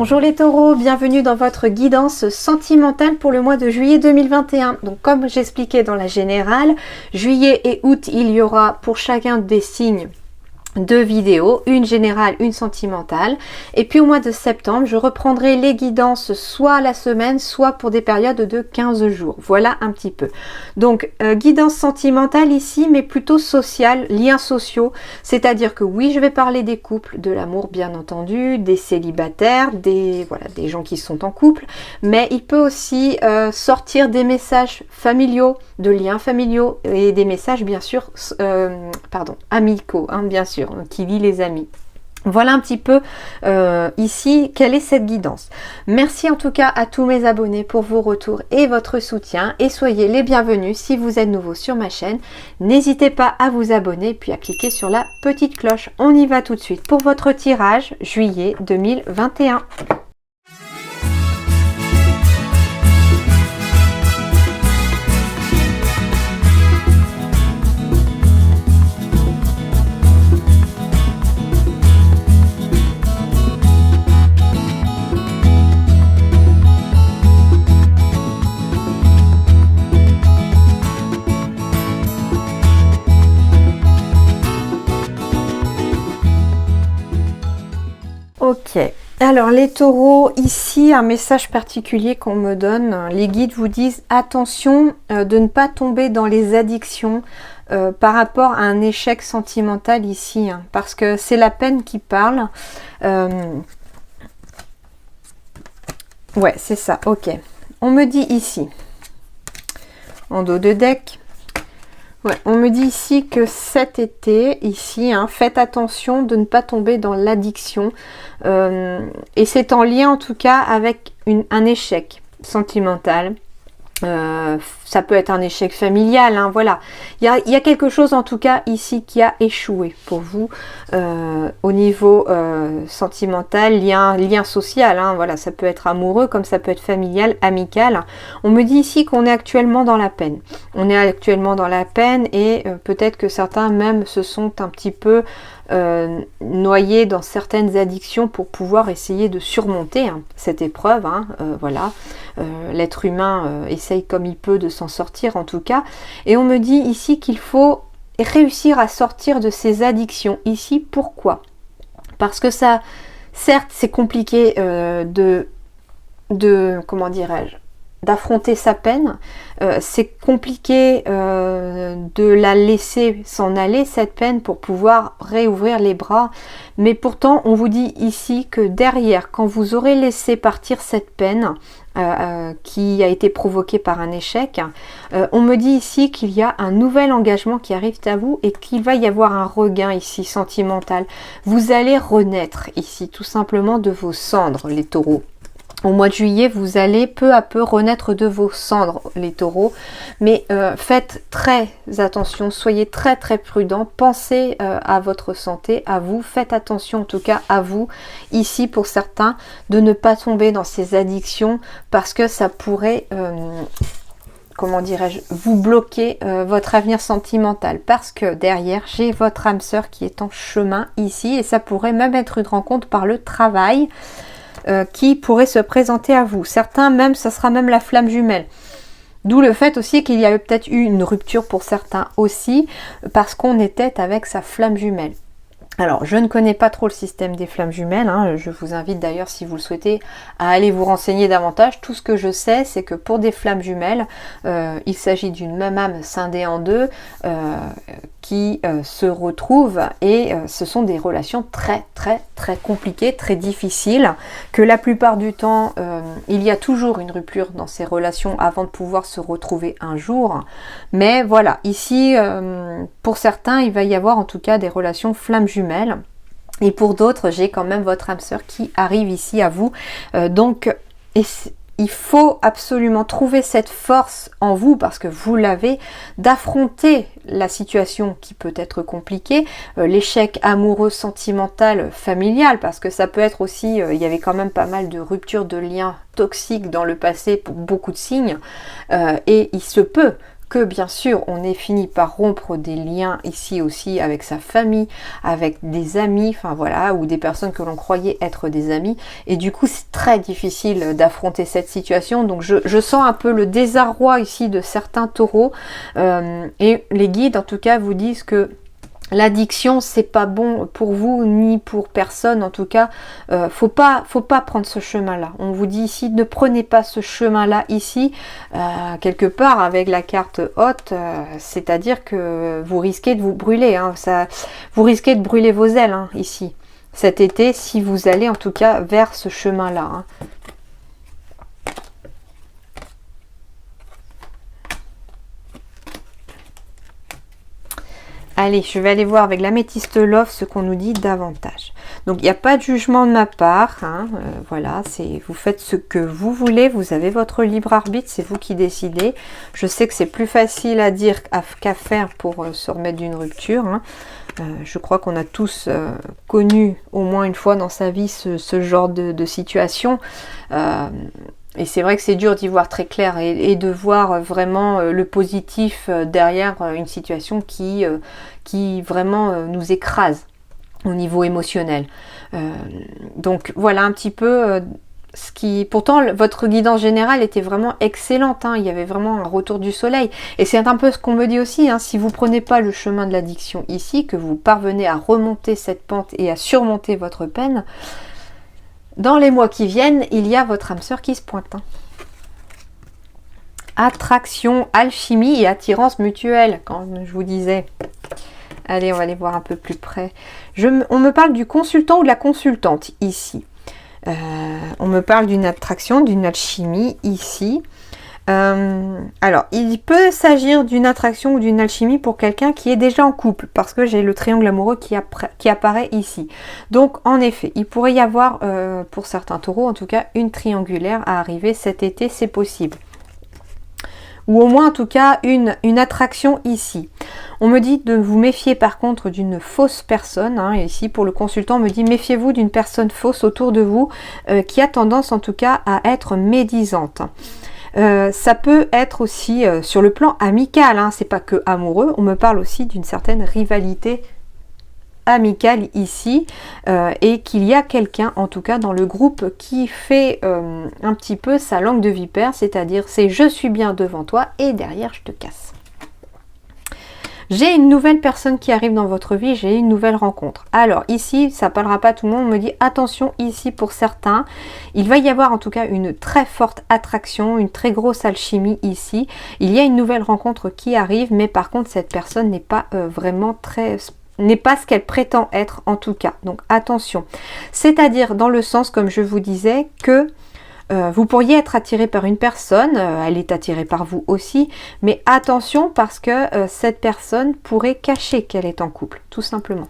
Bonjour les taureaux, bienvenue dans votre guidance sentimentale pour le mois de juillet 2021. Donc comme j'expliquais dans la générale, juillet et août, il y aura pour chacun des signes deux vidéos, une générale, une sentimentale. Et puis au mois de septembre, je reprendrai les guidances soit à la semaine, soit pour des périodes de 15 jours. Voilà un petit peu. Donc guidance sentimentale ici, mais plutôt sociale, liens sociaux. C'est-à-dire que oui, je vais parler des couples, de l'amour bien entendu, des célibataires, des gens qui sont en couple. Mais il peut aussi sortir des messages familiaux, de liens familiaux et des messages bien sûr, amicaux, hein, bien sûr, qui lie les amis. Voilà un petit peu ici quelle est cette guidance. Merci en tout cas à tous mes abonnés pour vos retours et votre soutien et soyez les bienvenus si vous êtes nouveau sur ma chaîne. N'hésitez pas à vous abonner puis à cliquer sur la petite cloche. On y va tout de suite pour votre tirage juillet 2021. Ok, alors les taureaux, ici un message particulier qu'on me donne, les guides vous disent attention de ne pas tomber dans les addictions par rapport à un échec sentimental ici, hein, parce que c'est la peine qui parle. Ouais, c'est ça, ok. On me dit ici, en dos de deck, ouais, on me dit ici que cet été, ici, hein, faites attention de ne pas tomber dans l'addiction. Et c'est en lien en tout cas avec un échec sentimental. Ça peut être un échec familial, hein, voilà. Il y a quelque chose en tout cas ici qui a échoué pour vous au niveau sentimental, lien social, hein, voilà. Ça peut être amoureux comme ça peut être familial, amical. On me dit ici qu'on est actuellement dans la peine. On est actuellement dans la peine et peut-être que certains même se sont un petit peu noyés dans certaines addictions pour pouvoir essayer de surmonter cette épreuve, hein, voilà. L'être humain essaye comme il peut de s'en sortir en tout cas, et on me dit ici qu'il faut réussir à sortir de ces addictions ici. Pourquoi? Parce que ça, certes c'est compliqué comment dirais-je, d'affronter sa peine, c'est compliqué de la laisser s'en aller, cette peine, pour pouvoir réouvrir les bras, mais pourtant on vous dit ici que derrière, quand vous aurez laissé partir cette peine qui a été provoquée par un échec, on me dit ici qu'il y a un nouvel engagement qui arrive à vous et qu'il va y avoir un regain ici sentimental. Vous allez renaître ici tout simplement de vos cendres, les taureaux. Au mois de juillet, vous allez peu à peu renaître de vos cendres, les taureaux. Mais faites très attention, soyez très très prudents. Pensez à votre santé, à vous. Faites attention en tout cas à vous, ici pour certains, de ne pas tomber dans ces addictions parce que ça pourrait... comment dirais-je, vous bloquer votre avenir sentimental, parce que derrière j'ai votre âme sœur qui est en chemin ici, et ça pourrait même être une rencontre par le travail qui pourrait se présenter à vous. Certains même, ça sera même la flamme jumelle. D'où le fait aussi qu'il y a peut-être eu une rupture pour certains aussi, parce qu'on était avec sa flamme jumelle. Alors, je ne connais pas trop le système des flammes jumelles, hein. Je vous invite d'ailleurs, si vous le souhaitez, à aller vous renseigner davantage. Tout ce que je sais, c'est que pour des flammes jumelles, il s'agit d'une même âme scindée en deux qui se retrouvent, et ce sont des relations très très très compliquées, très difficiles, que la plupart du temps, il y a toujours une rupture dans ces relations avant de pouvoir se retrouver un jour. Mais voilà, ici, pour certains, il va y avoir en tout cas des relations flammes jumelles. Et pour d'autres, j'ai quand même votre âme sœur qui arrive ici à vous. Il faut absolument trouver cette force en vous, parce que vous l'avez, d'affronter la situation qui peut être compliquée, l'échec amoureux, sentimental, familial, parce que ça peut être aussi, il y avait quand même pas mal de ruptures de liens toxiques dans le passé pour beaucoup de signes, et il se peut que bien sûr on ait fini par rompre des liens ici aussi avec sa famille, avec des amis, enfin voilà, ou des personnes que l'on croyait être des amis, et du coup c'est très difficile d'affronter cette situation. Donc je sens un peu le désarroi ici de certains taureaux, et les guides en tout cas vous disent que l'addiction c'est pas bon pour vous ni pour personne, en tout cas faut pas prendre ce chemin là. On vous dit ici ne prenez pas ce chemin là ici, quelque part avec la carte haute, c'est à dire que vous risquez de vous brûler, hein, vous risquez de brûler vos ailes, hein, ici cet été, si vous allez en tout cas vers ce chemin là, hein. Allez, je vais aller voir avec l'améthyste love ce qu'on nous dit davantage. Donc, il n'y a pas de jugement de ma part, hein, voilà, vous faites ce que vous voulez, vous avez votre libre arbitre, c'est vous qui décidez. Je sais que c'est plus facile à dire qu'à faire pour se remettre d'une rupture, hein. Je crois qu'on a tous connu au moins une fois dans sa vie ce genre de situation. Et c'est vrai que c'est dur d'y voir très clair et de voir vraiment le positif derrière une situation qui vraiment nous écrase au niveau émotionnel. Donc voilà un petit peu ce qui... Pourtant, votre guidance générale était vraiment excellente, hein. Il y avait vraiment un retour du soleil. Et c'est un peu ce qu'on me dit aussi, hein. Si vous ne prenez pas le chemin de l'addiction ici, que vous parvenez à remonter cette pente et à surmonter votre peine, dans les mois qui viennent, il y a votre âme sœur qui se pointe, hein. Attraction, alchimie et attirance mutuelle, quand je vous disais. Allez, on va aller voir un peu plus près. On me parle du consultant ou de la consultante ici. On me parle d'une attraction, d'une alchimie ici. Alors, il peut s'agir d'une attraction ou d'une alchimie pour quelqu'un qui est déjà en couple, parce que j'ai le triangle amoureux qui apparaît ici. Donc, en effet, il pourrait y avoir, pour certains taureaux, en tout cas, une triangulaire à arriver cet été, c'est possible. Ou au moins, en tout cas, une attraction ici. On me dit de vous méfier par contre d'une fausse personne, hein. Et ici, pour le consultant, on me dit méfiez-vous d'une personne fausse autour de vous, qui a tendance, en tout cas, à être médisante. Ça peut être aussi sur le plan amical, hein, c'est pas que amoureux, on me parle aussi d'une certaine rivalité amicale ici, et qu'il y a quelqu'un en tout cas dans le groupe qui fait un petit peu sa langue de vipère, c'est-à-dire c'est je suis bien devant toi et derrière je te casse. J'ai une nouvelle personne qui arrive dans votre vie, j'ai une nouvelle rencontre. Alors ici, ça parlera pas à tout le monde, on me dit attention ici pour certains, il va y avoir en tout cas une très forte attraction, une très grosse alchimie ici. Il y a une nouvelle rencontre qui arrive, mais par contre cette personne n'est pas vraiment n'est pas ce qu'elle prétend être en tout cas. Donc attention. C'est-à-dire dans le sens, comme je vous disais, que vous pourriez être attiré par une personne, elle est attirée par vous aussi, mais attention parce que cette personne pourrait cacher qu'elle est en couple, tout simplement.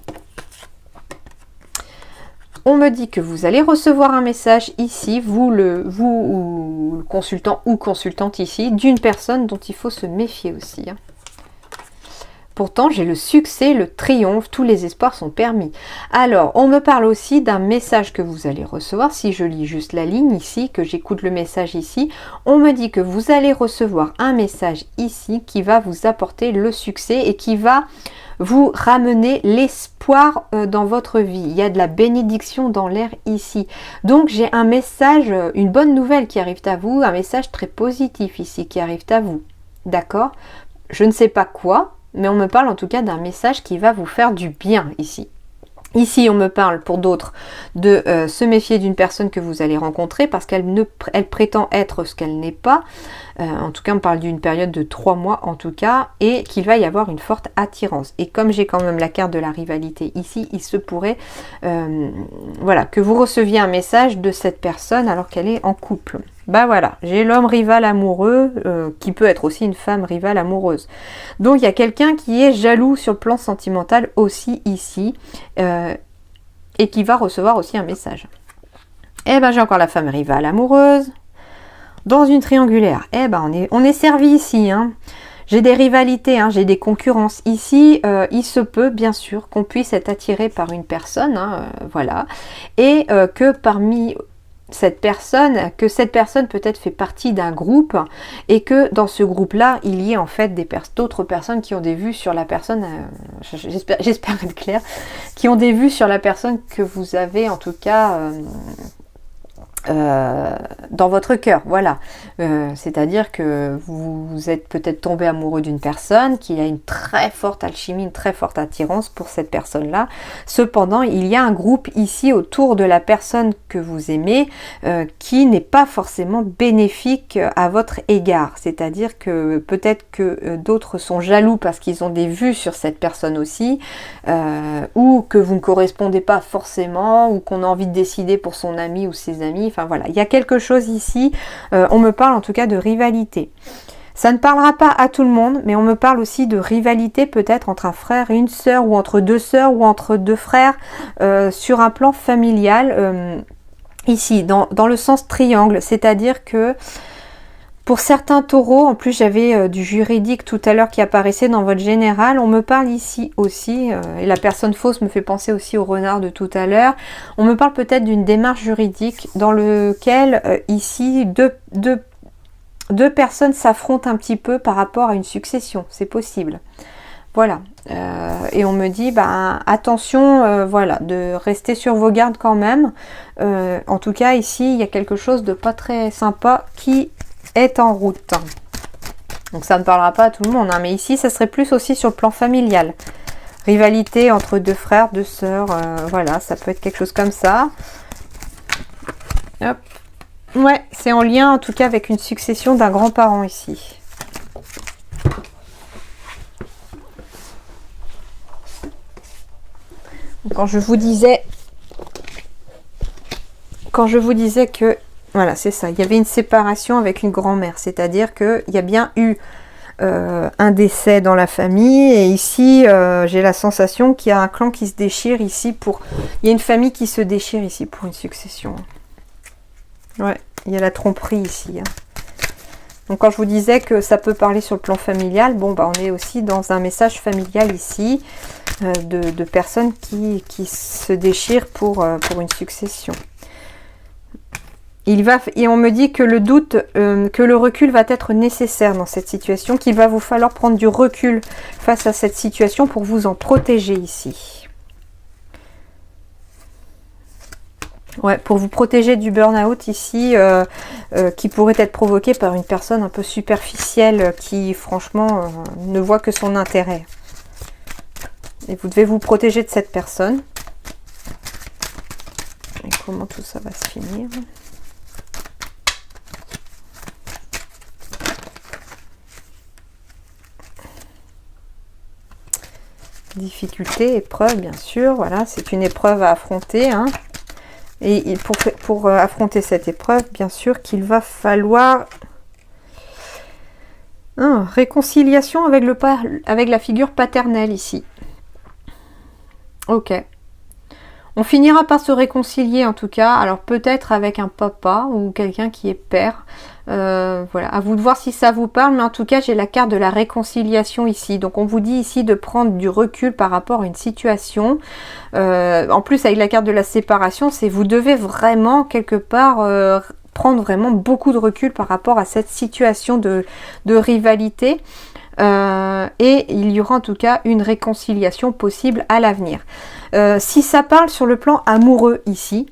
On me dit que vous allez recevoir un message ici, vous ou le consultant ou consultante ici, d'une personne dont il faut se méfier aussi, hein. Pourtant, j'ai le succès, le triomphe, tous les espoirs sont permis. Alors, on me parle aussi d'un message que vous allez recevoir. Si je lis juste la ligne ici, que j'écoute le message ici, on me dit que vous allez recevoir un message ici qui va vous apporter le succès et qui va vous ramener l'espoir dans votre vie. Il y a de la bénédiction dans l'air ici. Donc, j'ai un message, une bonne nouvelle qui arrive à vous, un message très positif ici qui arrive à vous. D'accord ? Je ne sais pas quoi, mais on me parle en tout cas d'un message qui va vous faire du bien ici. Ici, on me parle pour d'autres de se méfier d'une personne que vous allez rencontrer parce qu'elle prétend être ce qu'elle n'est pas. En tout cas, on parle d'une période de 3 mois en tout cas, et qu'il va y avoir une forte attirance. Et comme j'ai quand même la carte de la rivalité ici, il se pourrait voilà, que vous receviez un message de cette personne alors qu'elle est en couple. Bah voilà, j'ai l'homme rival amoureux, qui peut être aussi une femme rivale amoureuse. Donc il y a quelqu'un qui est jaloux sur le plan sentimental aussi ici, et qui va recevoir aussi un message. Et ben j'ai encore la femme rivale amoureuse, dans une triangulaire. Et ben on est servi ici, hein. J'ai des rivalités, hein, j'ai des concurrences. Ici, il se peut bien sûr qu'on puisse être attiré par une personne, hein, voilà, et que parmi cette personne, que cette personne peut-être fait partie d'un groupe et que dans ce groupe-là, il y ait en fait d'autres personnes qui ont des vues sur la personne, j'espère être claire, qui ont des vues sur la personne que vous avez en tout cas dans votre cœur, voilà. C'est-à-dire que vous êtes peut-être tombé amoureux d'une personne qui a une très forte alchimie, une très forte attirance pour cette personne-là. Cependant, il y a un groupe ici autour de la personne que vous aimez qui n'est pas forcément bénéfique à votre égard. C'est-à-dire que peut-être que d'autres sont jaloux parce qu'ils ont des vues sur cette personne aussi, ou que vous ne correspondez pas forcément, ou qu'on a envie de décider pour son ami ou ses amis. Enfin voilà, il y a quelque chose ici, on me parle en tout cas de rivalité. Ça ne parlera pas à tout le monde, mais on me parle aussi de rivalité peut-être entre un frère et une sœur, ou entre deux sœurs, ou entre deux frères, sur un plan familial, ici, dans le sens triangle, c'est-à-dire que pour certains taureaux, en plus j'avais du juridique tout à l'heure qui apparaissait dans votre général, on me parle ici aussi, et la personne fausse me fait penser aussi au renard de tout à l'heure, on me parle peut-être d'une démarche juridique dans lequel ici deux personnes s'affrontent un petit peu par rapport à une succession, c'est possible. Voilà, et on me dit, ben, attention, voilà, de rester sur vos gardes quand même. En tout cas ici, il y a quelque chose de pas très sympa qui est en route. Donc ça ne parlera pas à tout le monde, hein, mais ici ça serait plus aussi sur le plan familial. Rivalité entre deux frères, deux sœurs, voilà, ça peut être quelque chose comme ça. Hop. Ouais, c'est en lien en tout cas avec une succession d'un grand-parent ici. Quand je vous disais que voilà, c'est ça. Il y avait une séparation avec une grand-mère, c'est-à-dire qu'il y a bien eu un décès dans la famille, et ici, j'ai la sensation qu'il y a un clan qui se déchire ici pour... Il y a une famille qui se déchire ici pour une succession. Ouais, il y a la tromperie ici. Hein. Donc quand je vous disais que ça peut parler sur le plan familial, bon, bah, on est aussi dans un message familial ici, de personnes qui se déchirent pour une succession. Et on me dit que le doute, que le recul va être nécessaire dans cette situation, qu'il va vous falloir prendre du recul face à cette situation pour vous en protéger ici. Ouais, pour vous protéger du burn-out ici, qui pourrait être provoqué par une personne un peu superficielle qui, franchement, ne voit que son intérêt. Et vous devez vous protéger de cette personne. Et comment tout ça va se finir ? Difficulté, épreuve, bien sûr. Voilà, c'est une épreuve à affronter. Hein. Et pour affronter cette épreuve, bien sûr qu'il va falloir réconciliation avec la figure paternelle ici. Ok. On finira par se réconcilier en tout cas. Alors peut-être avec un papa ou quelqu'un qui est père. Voilà, à vous de voir si ça vous parle, mais en tout cas j'ai la carte de la réconciliation ici, donc on vous dit ici de prendre du recul par rapport à une situation, en plus avec la carte de la séparation, c'est vous devez vraiment quelque part prendre vraiment beaucoup de recul par rapport à cette situation de rivalité, et il y aura en tout cas une réconciliation possible à l'avenir. Si ça parle sur le plan amoureux ici,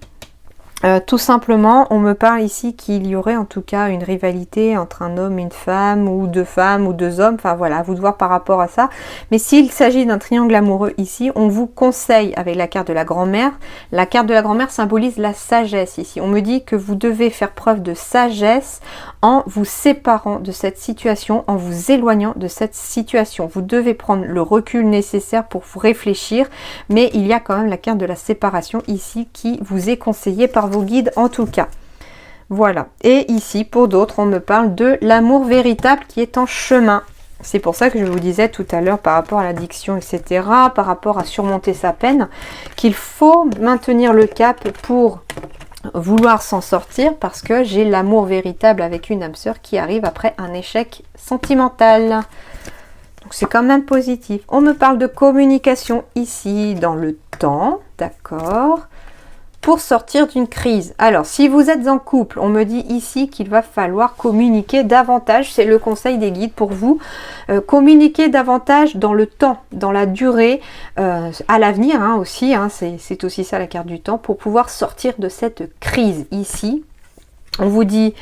tout simplement, on me parle ici qu'il y aurait en tout cas une rivalité entre un homme et une femme, ou deux hommes, enfin voilà, à vous de voir par rapport à ça. Mais s'il s'agit d'un triangle amoureux ici, on vous conseille avec la carte de la grand-mère. La carte de la grand-mère symbolise la sagesse ici. On me dit que vous devez faire preuve de sagesse en vous séparant de cette situation, en vous éloignant de cette situation. Vous devez prendre le recul nécessaire pour vous réfléchir, mais il y a quand même la carte de la séparation ici qui vous est conseillée par vos guides en tout cas. Voilà. Et ici, pour d'autres, on me parle de l'amour véritable qui est en chemin. C'est pour ça que je vous disais tout à l'heure par rapport à l'addiction, etc., par rapport à surmonter sa peine, qu'il faut maintenir le cap pour vouloir s'en sortir, parce que j'ai l'amour véritable avec une âme sœur qui arrive après un échec sentimental. Donc c'est quand même positif. On me parle de communication ici dans le temps, d'accord. pour sortir d'une crise. Alors, si vous êtes en couple, on me dit ici qu'il va falloir communiquer davantage. C'est le conseil des guides pour vous. Communiquer davantage dans le temps, dans la durée, à l'avenir aussi. C'est aussi ça la carte du temps, pour pouvoir sortir de cette crise ici. On vous dit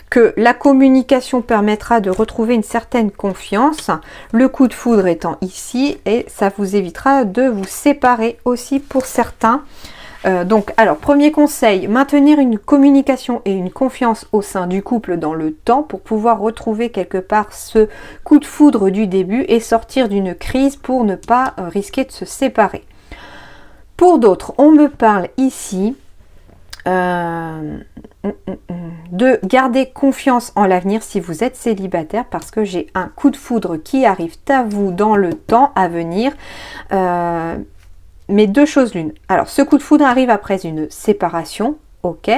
que la communication permettra de retrouver une certaine confiance, le coup de foudre étant ici, et ça vous évitera de vous séparer aussi pour certains. Donc, alors, premier conseil, maintenir une communication et une confiance au sein du couple dans le temps pour pouvoir retrouver quelque part ce coup de foudre du début et sortir d'une crise pour ne pas risquer de se séparer. Pour d'autres, on me parle ici de garder confiance en l'avenir si vous êtes célibataire, parce que j'ai un coup de foudre qui arrive à vous dans le temps à venir. Mais deux choses l'une. Alors, ce coup de foudre arrive après une séparation, ok.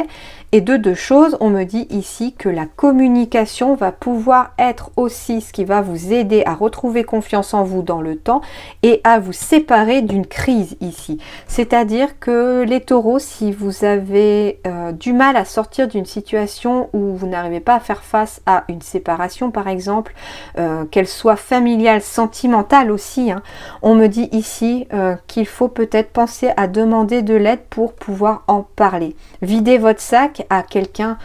Et de deux choses, on me dit ici que la communication va pouvoir être aussi ce qui va vous aider à retrouver confiance en vous dans le temps et à vous séparer d'une crise ici. C'est-à-dire que les taureaux, si vous avez du mal à sortir d'une situation où vous n'arrivez pas à faire face à une séparation par exemple, qu'elle soit familiale, sentimentale aussi, on me dit ici qu'il faut peut-être penser à demander de l'aide pour pouvoir en parler. Videz votre sac à quelqu'un,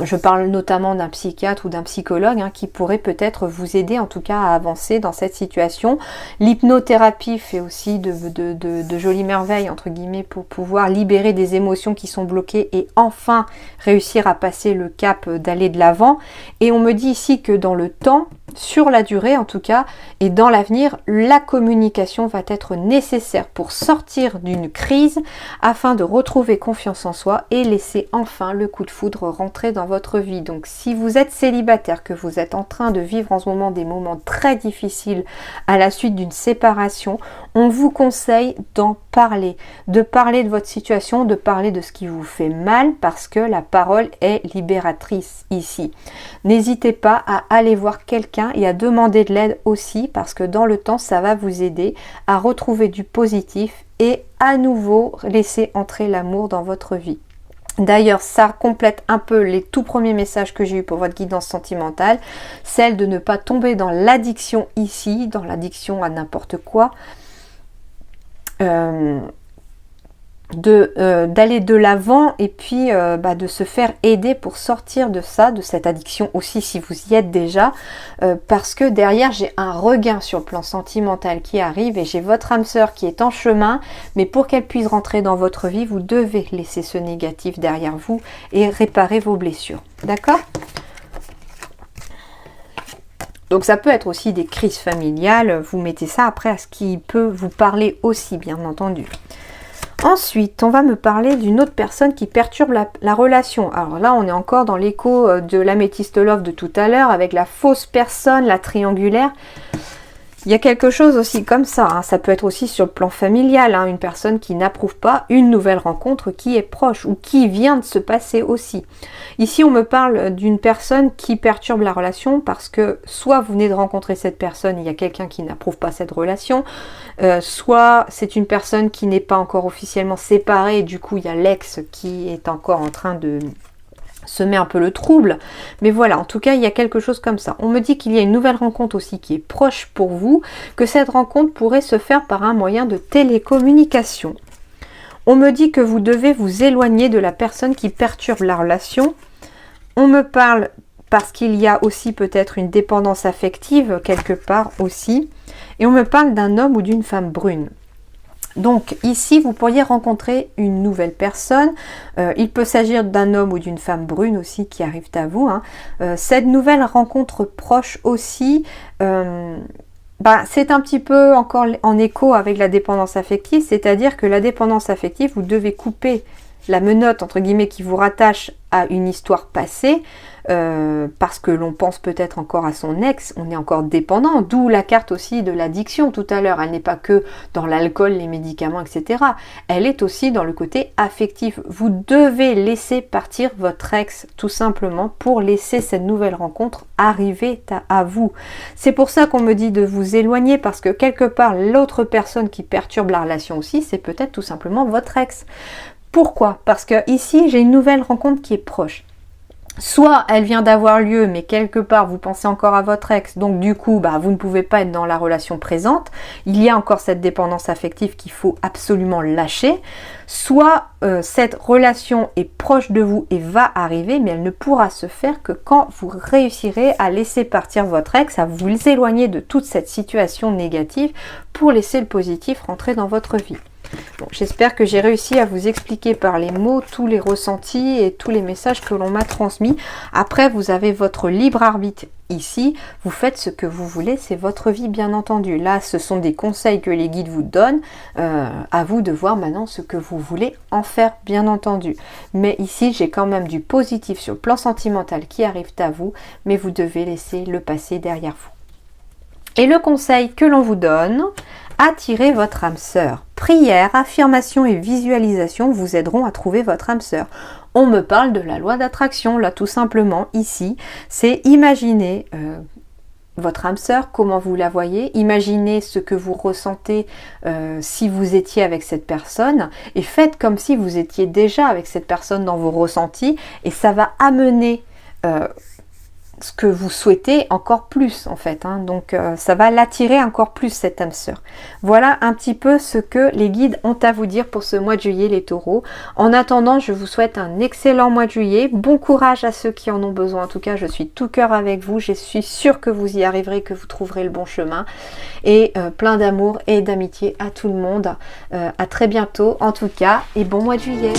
je parle notamment d'un psychiatre ou d'un psychologue qui pourrait peut-être vous aider en tout cas à avancer dans cette situation. L'hypnothérapie fait aussi de jolies merveilles entre guillemets pour pouvoir libérer des émotions qui sont bloquées et enfin réussir à passer le cap d'aller de l'avant. Et on me dit ici que dans le temps, sur la durée en tout cas, et dans l'avenir, la communication va être nécessaire pour sortir d'une crise afin de retrouver confiance en soi et laisser enfin le coup de foudre rentrer dans votre vie. Donc si vous êtes célibataire, que vous êtes en train de vivre en ce moment des moments très difficiles à la suite d'une séparation, on vous conseille d'en parler, de parler de votre situation, de parler de ce qui vous fait mal, parce que la parole est libératrice ici. N'hésitez pas à aller voir quelqu'un et à demander de l'aide aussi, parce que dans le temps, ça va vous aider à retrouver du positif et à nouveau laisser entrer l'amour dans votre vie. D'ailleurs, ça complète un peu les tout premiers messages que j'ai eu pour votre guidance sentimentale, celle de ne pas tomber dans l'addiction ici, dans l'addiction à n'importe quoi, d'aller de l'avant et puis de se faire aider pour sortir de ça, de cette addiction aussi si vous y êtes déjà, parce que derrière j'ai un regain sur le plan sentimental qui arrive et j'ai votre âme sœur qui est en chemin, mais pour qu'elle puisse rentrer dans votre vie, vous devez laisser ce négatif derrière vous et réparer vos blessures, d'accord ? Donc ça peut être aussi des crises familiales, vous mettez ça après à ce qui peut vous parler aussi, bien entendu. Ensuite, on va me parler d'une autre personne qui perturbe la relation. Alors là, on est encore dans l'écho de l'améthyste love de tout à l'heure, avec la fausse personne, la triangulaire. Il y a quelque chose aussi comme ça, ça peut être aussi sur le plan familial, une personne qui n'approuve pas une nouvelle rencontre qui est proche ou qui vient de se passer aussi. Ici, on me parle d'une personne qui perturbe la relation parce que soit vous venez de rencontrer cette personne, il y a quelqu'un qui n'approuve pas cette relation, soit c'est une personne qui n'est pas encore officiellement séparée et du coup il y a l'ex qui est encore en train de semer un peu le trouble, mais voilà, en tout cas il y a quelque chose comme ça. On me dit qu'il y a une nouvelle rencontre aussi qui est proche pour vous, que cette rencontre pourrait se faire par un moyen de télécommunication. On me dit que vous devez vous éloigner de la personne qui perturbe la relation. On me parle parce qu'il y a aussi peut-être une dépendance affective quelque part aussi, et on me parle d'un homme ou d'une femme brune. Donc ici, vous pourriez rencontrer une nouvelle personne. Il peut s'agir d'un homme ou d'une femme brune aussi qui arrivent à vous. Cette nouvelle rencontre proche aussi, c'est un petit peu encore en écho avec la dépendance affective. C'est-à-dire que la dépendance affective, vous devez couper la menotte entre guillemets qui vous rattache à une histoire passée parce que l'on pense peut-être encore à son ex, on est encore dépendant, d'où la carte aussi de l'addiction tout à l'heure. Elle n'est pas que dans l'alcool, les médicaments, etc. Elle est aussi dans le côté affectif. Vous devez laisser partir votre ex tout simplement pour laisser cette nouvelle rencontre arriver à vous. C'est pour ça qu'on me dit de vous éloigner, parce que quelque part l'autre personne qui perturbe la relation aussi, c'est peut-être tout simplement votre ex. Pourquoi? Parce que ici j'ai une nouvelle rencontre qui est proche. Soit elle vient d'avoir lieu, mais quelque part vous pensez encore à votre ex, donc du coup vous ne pouvez pas être dans la relation présente, il y a encore cette dépendance affective qu'il faut absolument lâcher. Soit cette relation est proche de vous et va arriver, mais elle ne pourra se faire que quand vous réussirez à laisser partir votre ex, à vous éloigner de toute cette situation négative pour laisser le positif rentrer dans votre vie. Bon, j'espère que j'ai réussi à vous expliquer par les mots tous les ressentis et tous les messages que l'on m'a transmis. Après, vous avez votre libre arbitre ici. Vous faites ce que vous voulez, c'est votre vie bien entendu. Là, ce sont des conseils que les guides vous donnent. À vous de voir maintenant ce que vous voulez en faire, bien entendu. Mais ici, j'ai quand même du positif sur le plan sentimental qui arrive à vous, mais vous devez laisser le passé derrière vous. Et le conseil que l'on vous donne, attirez votre âme sœur. Prière, affirmation et visualisation vous aideront à trouver votre âme sœur. On me parle de la loi d'attraction, là tout simplement, ici. C'est imaginer votre âme sœur, comment vous la voyez, imaginez ce que vous ressentez si vous étiez avec cette personne, et faites comme si vous étiez déjà avec cette personne dans vos ressentis, et ça va amener ce que vous souhaitez encore plus en fait, donc ça va l'attirer encore plus cette âme sœur. Voilà un petit peu ce que les guides ont à vous dire pour ce mois de juillet les taureaux. En attendant, je vous souhaite un excellent mois de juillet, bon courage à ceux qui en ont besoin. En tout cas, je suis tout cœur avec vous, je suis sûre que vous y arriverez, que vous trouverez le bon chemin, et plein d'amour et d'amitié à tout le monde. À très bientôt en tout cas, et bon mois de juillet.